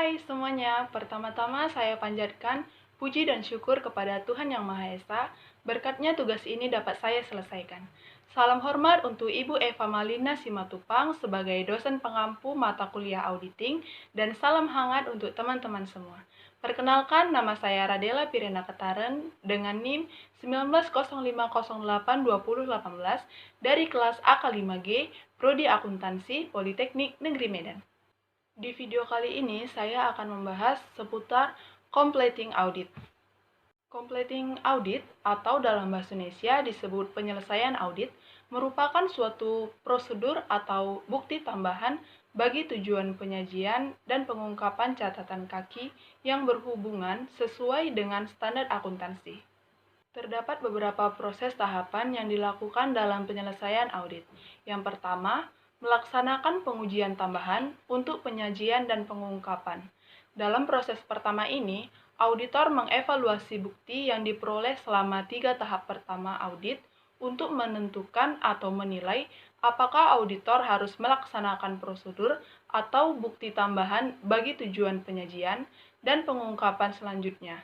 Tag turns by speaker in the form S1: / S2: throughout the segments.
S1: Hai semuanya, pertama-tama saya panjatkan puji dan syukur kepada Tuhan Yang Maha Esa, berkatnya tugas ini dapat saya selesaikan. Salam hormat untuk Ibu Eva Malina Simatupang sebagai dosen pengampu mata kuliah auditing, dan salam hangat untuk teman-teman semua. Perkenalkan, nama saya Radela Pirena Ketaren dengan NIM 1905082018 dari kelas AK5G, Prodi Akuntansi, Politeknik Negeri Medan. Di video kali ini, saya akan membahas seputar completing audit. Completing audit, atau dalam bahasa Indonesia disebut penyelesaian audit, merupakan suatu prosedur atau bukti tambahan bagi tujuan penyajian dan pengungkapan catatan kaki yang berhubungan sesuai dengan standar akuntansi. Terdapat beberapa proses tahapan yang dilakukan dalam penyelesaian audit. Yang pertama, melaksanakan pengujian tambahan untuk penyajian dan pengungkapan. Dalam proses pertama ini, auditor mengevaluasi bukti yang diperoleh selama 3 tahap pertama audit untuk menentukan atau menilai apakah auditor harus melaksanakan prosedur atau bukti tambahan bagi tujuan penyajian dan pengungkapan selanjutnya.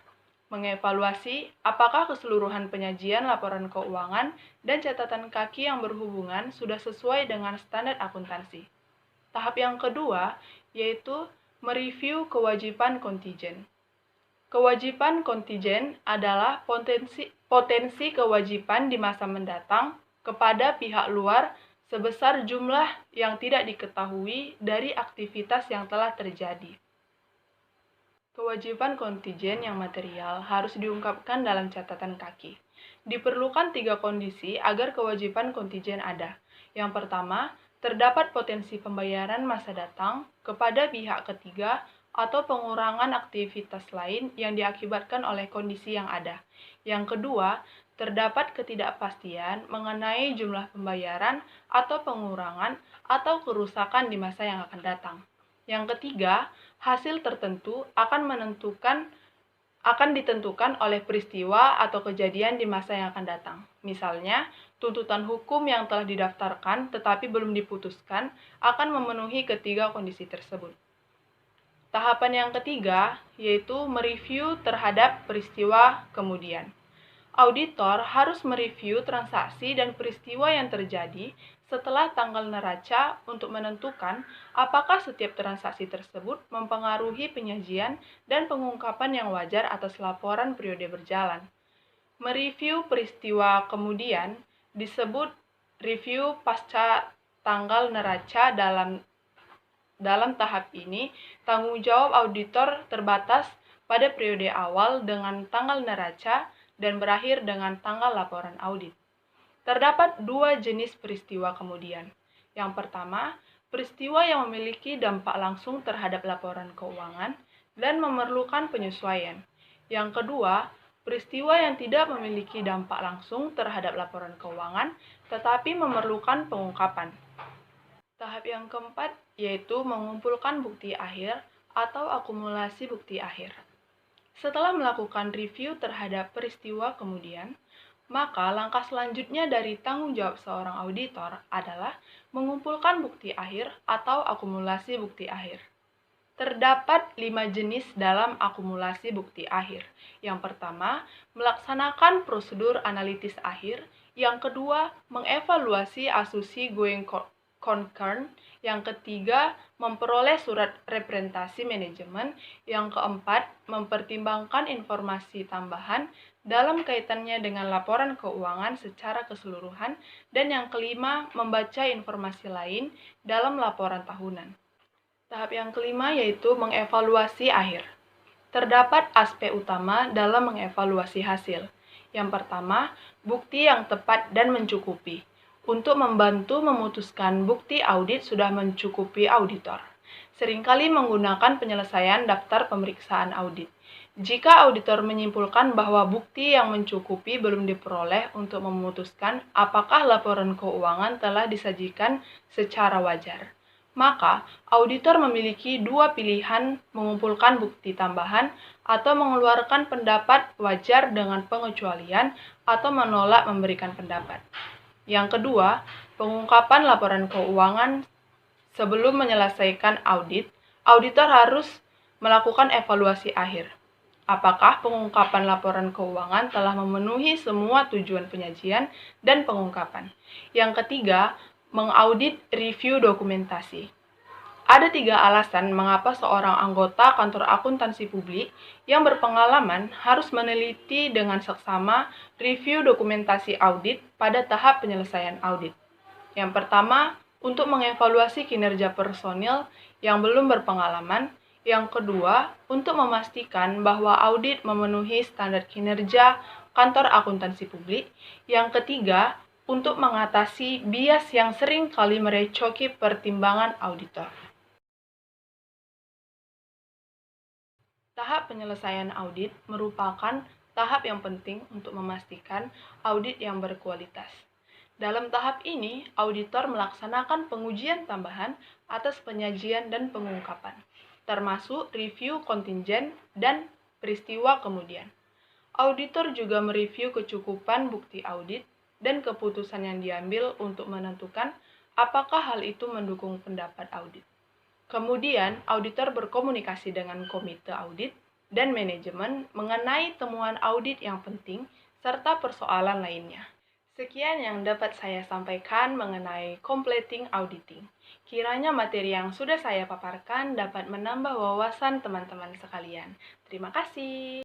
S1: Mengevaluasi apakah keseluruhan penyajian laporan keuangan dan catatan kaki yang berhubungan sudah sesuai dengan standar akuntansi. Tahap yang kedua yaitu mereview kewajiban kontijen. Kewajiban kontijen adalah potensi kewajiban di masa mendatang kepada pihak luar sebesar jumlah yang tidak diketahui dari aktivitas yang telah terjadi. Kewajiban kontijen yang material harus diungkapkan dalam catatan kaki. Diperlukan 3 kondisi agar kewajiban kontijen ada. Yang pertama, terdapat potensi pembayaran masa datang kepada pihak ketiga atau pengurangan aktivitas lain yang diakibatkan oleh kondisi yang ada. Yang kedua, terdapat ketidakpastian mengenai jumlah pembayaran atau pengurangan atau kerusakan di masa yang akan datang. Yang ketiga, hasil tertentu akan ditentukan oleh peristiwa atau kejadian di masa yang akan datang. Misalnya, tuntutan hukum yang telah didaftarkan tetapi belum diputuskan akan memenuhi ketiga kondisi tersebut. Tahapan yang ketiga yaitu mereview terhadap peristiwa kemudian. Auditor harus mereview transaksi dan peristiwa yang terjadi setelah tanggal neraca untuk menentukan apakah setiap transaksi tersebut mempengaruhi penyajian dan pengungkapan yang wajar atas laporan periode berjalan. Mereview peristiwa kemudian disebut review pasca tanggal neraca. Dalam tahap ini, tanggung jawab auditor terbatas pada periode awal dengan tanggal neraca dan berakhir dengan tanggal laporan audit. Terdapat 2 jenis peristiwa kemudian. Yang pertama, peristiwa yang memiliki dampak langsung terhadap laporan keuangan dan memerlukan penyesuaian. Yang kedua, peristiwa yang tidak memiliki dampak langsung terhadap laporan keuangan tetapi memerlukan pengungkapan. Tahap yang keempat yaitu mengumpulkan bukti akhir atau akumulasi bukti akhir. Setelah melakukan review terhadap peristiwa kemudian, maka langkah selanjutnya dari tanggung jawab seorang auditor adalah mengumpulkan bukti akhir atau akumulasi bukti akhir. Terdapat 5 jenis dalam akumulasi bukti akhir. Yang pertama, melaksanakan prosedur analitis akhir. Yang kedua, mengevaluasi asumsi going concern. Yang ketiga, memperoleh surat representasi manajemen. Yang keempat, mempertimbangkan informasi tambahan dalam kaitannya dengan laporan keuangan secara keseluruhan. Dan yang kelima, membaca informasi lain dalam laporan tahunan. Tahap yang kelima yaitu mengevaluasi akhir. Terdapat aspek utama dalam mengevaluasi hasil. Yang pertama, bukti yang tepat dan mencukupi. Untuk membantu memutuskan bukti audit sudah mencukupi auditor. Seringkali menggunakan penyelesaian daftar pemeriksaan audit. Jika auditor menyimpulkan bahwa bukti yang mencukupi belum diperoleh untuk memutuskan apakah laporan keuangan telah disajikan secara wajar, maka auditor memiliki 2 pilihan: mengumpulkan bukti tambahan atau mengeluarkan pendapat wajar dengan pengecualian atau menolak memberikan pendapat. Yang kedua, pengungkapan laporan keuangan. Sebelum menyelesaikan audit, auditor harus melakukan evaluasi akhir. Apakah pengungkapan laporan keuangan telah memenuhi semua tujuan penyajian dan pengungkapan? Yang ketiga, mengaudit review dokumentasi. Ada 3 alasan mengapa seorang anggota kantor akuntansi publik yang berpengalaman harus meneliti dengan seksama review dokumentasi audit pada tahap penyelesaian audit. Yang pertama, untuk mengevaluasi kinerja personil yang belum berpengalaman. Yang kedua, untuk memastikan bahwa audit memenuhi standar kinerja kantor akuntansi publik. Yang ketiga, untuk mengatasi bias yang sering kali merecoki pertimbangan auditor. Tahap penyelesaian audit merupakan tahap yang penting untuk memastikan audit yang berkualitas. Dalam tahap ini, auditor melaksanakan pengujian tambahan atas penyajian dan pengungkapan, termasuk review kontingen dan peristiwa kemudian. Auditor juga mereview kecukupan bukti audit dan keputusan yang diambil untuk menentukan apakah hal itu mendukung pendapat audit. Kemudian, auditor berkomunikasi dengan komite audit dan manajemen mengenai temuan audit yang penting serta persoalan lainnya. Sekian yang dapat saya sampaikan mengenai completing auditing. Kiranya materi yang sudah saya paparkan dapat menambah wawasan teman-teman sekalian. Terima kasih.